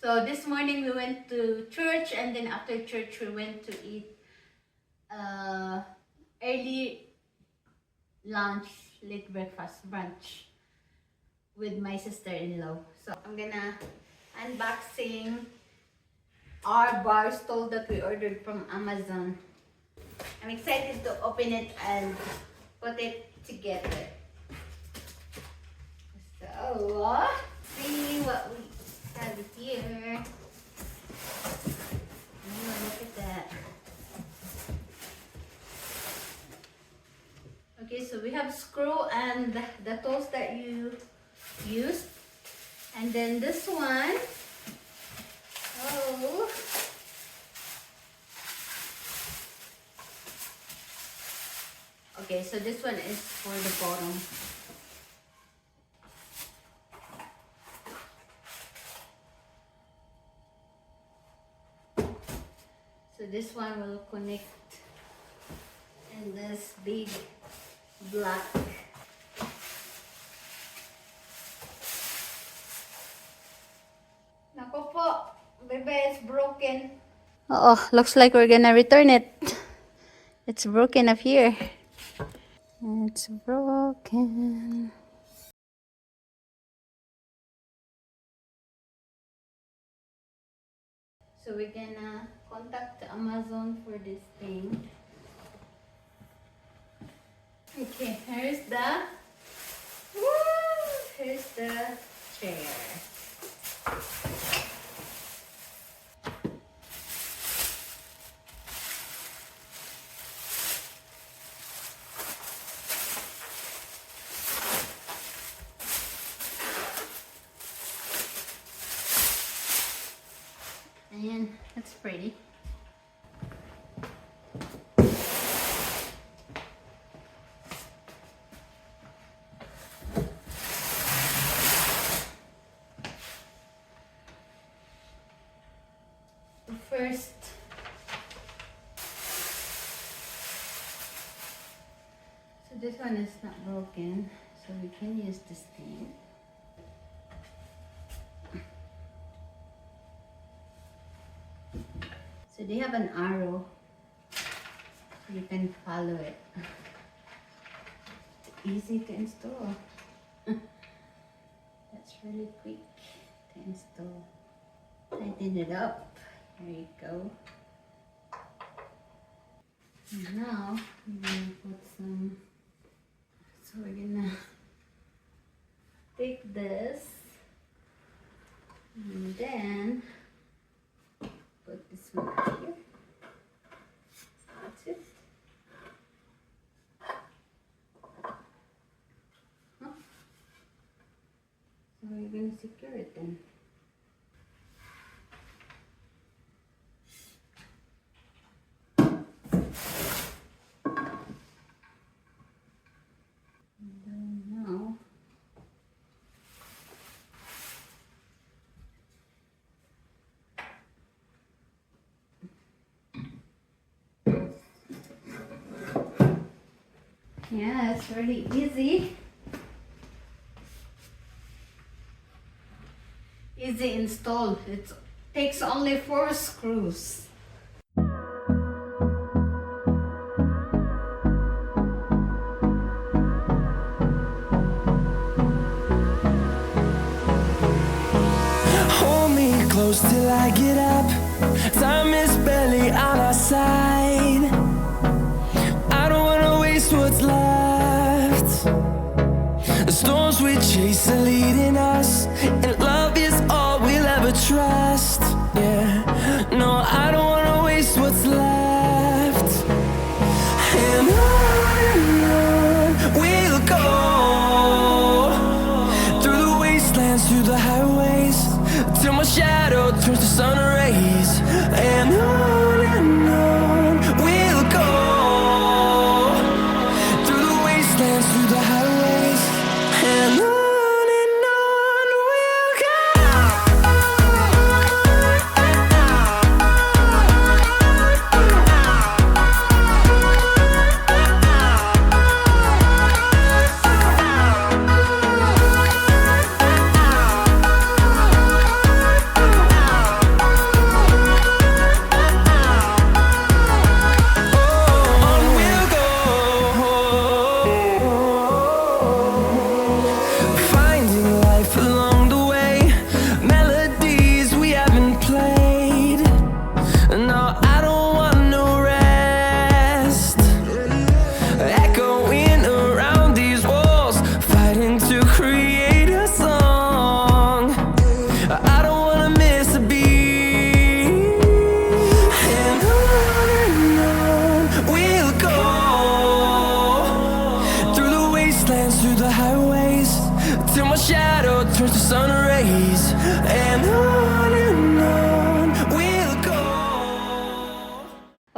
So this morning we went to church, and then after church we went to eat early lunch, late breakfast, brunch with my sister-in-law. So I'm gonna unboxing our bar stool that we ordered from Amazon. I'm excited to open it and put it together. So, see what we have here. Oh, look at that. Okay, so we have screw and the tools that you used. And then this one. Oh. Okay, so this one is for the bottom. So this one will connect in this big black. Naku po, bebe, it's broken. Oh, looks like we're gonna return it. It's broken up here. It's broken. So we're gonna contact Amazon for this thing. Okay, here's the chair. And that's pretty. First, so this one is not broken, so we can use this thing. So they have an arrow, so you can follow it. It's easy to install. That's really quick to install. Tighten it up. There you go. And now we're gonna put some. So we're gonna take this and then put this one here. That's it. Huh? So we're gonna secure it then. And then now yeah, it's really easy. Easy install. It takes only 4 screws. Hold me close till I get up. Time is barely on our side. I don't wanna waste what's left. The storms we chase are leading us, and love is all we'll ever trust. Yeah, no, I don't wanna waste what's left. And on we'll go, through the wastelands, through the highways, till my shadow turns to sun rays. And on we'll go, through the wastelands, through the highways, and on we'll go.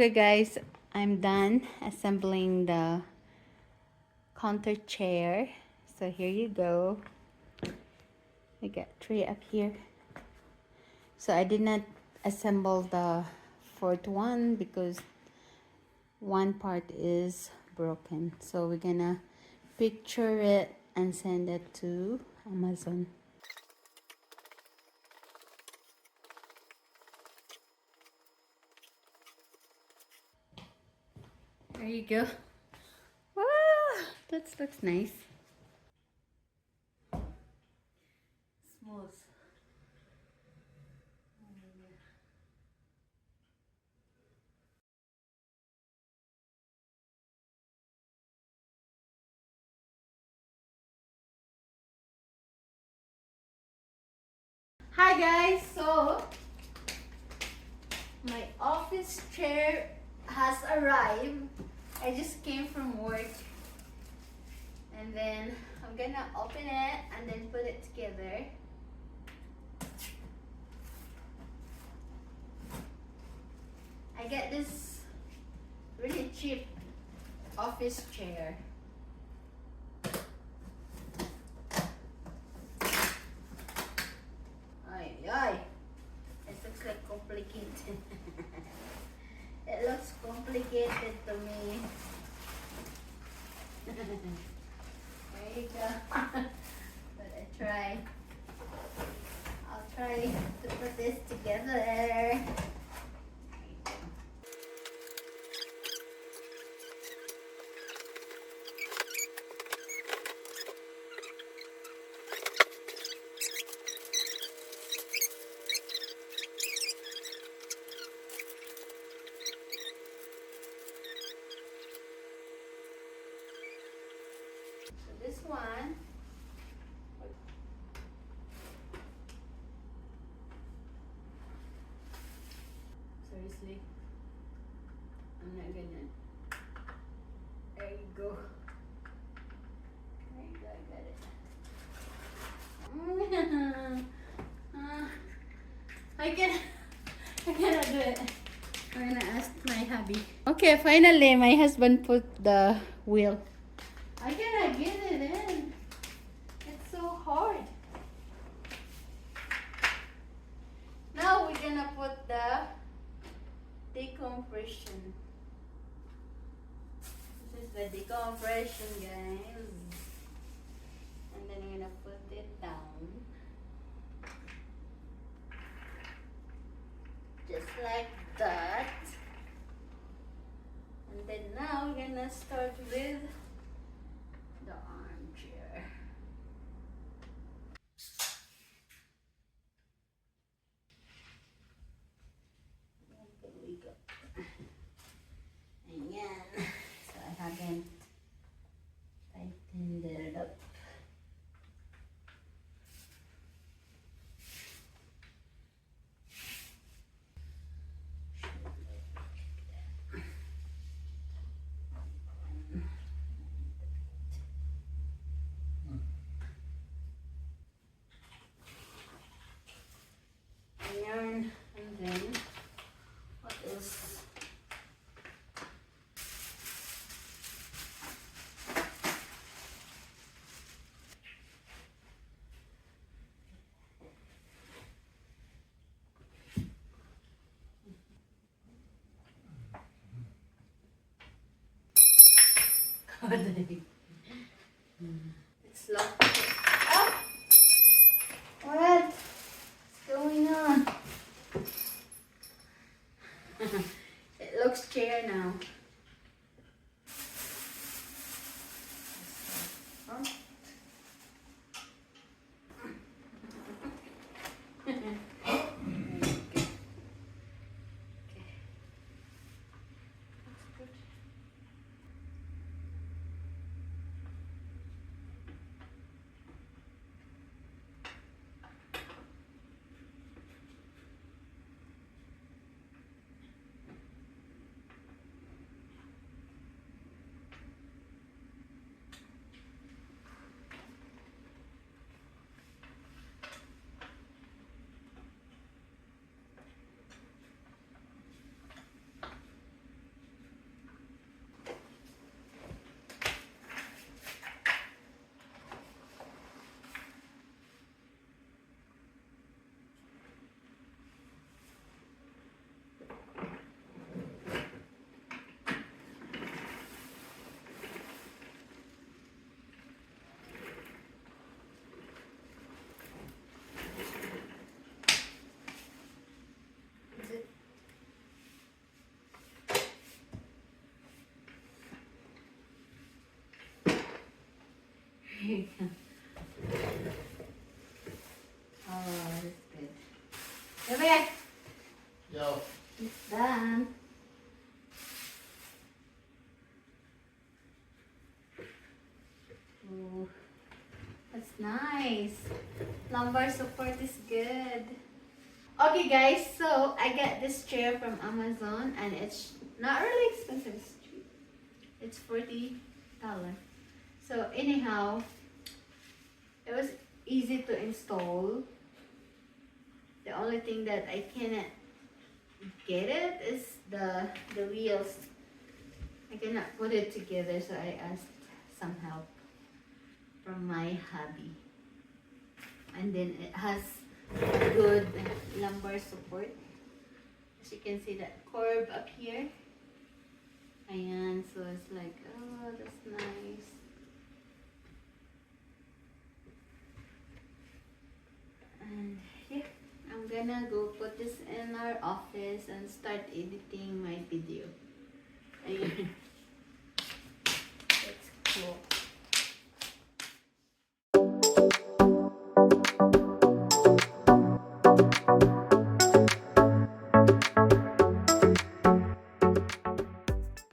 Okay guys, I'm done assembling the counter chair. So here you go. I got 3 up here. So I did not assemble the fourth one because one part is broken. So we're gonna picture it and send it to Amazon. There you go. Wow, that looks nice. Smooth. Hi guys, so my office chair has arrived. I just came from work and then I'm gonna open it and then put it together. I get this really cheap office chair. Ay, ay. It looks like complicated. It looks complicated to me. There you go. But I'll try to put this together. So this one, seriously, I'm not gonna. There you go. There you go, I got it. I cannot do it. I'm gonna ask my hubby. Okay, finally my husband put the wheel. I cannot get it in. It's so hard. Now we're gonna put the decompression. This is the decompression, guys. And then we're gonna put it down. Just like that. And then now we're gonna start with the armchair. There we go. Ayan. So I haven't tightened it up. Iron, and then what else? It's locked. Oh! What's going on? It looks chair now. Huh? Come here. Yo. It's done. Ooh, that's nice. Lumbar support is good. Okay guys, so I got this chair from Amazon and it's not really expensive. It's cheap. It's $40. So anyhow, it was easy to install. The only thing that I cannot get it is the wheels. I cannot put it together, so I asked some help from my hubby. And then it has good lumbar support. As you can see that curve up here. Ayan, so it's like, oh, that's nice. And yeah, I'm gonna go put this in our office and start editing my video. Ayan. That's cool.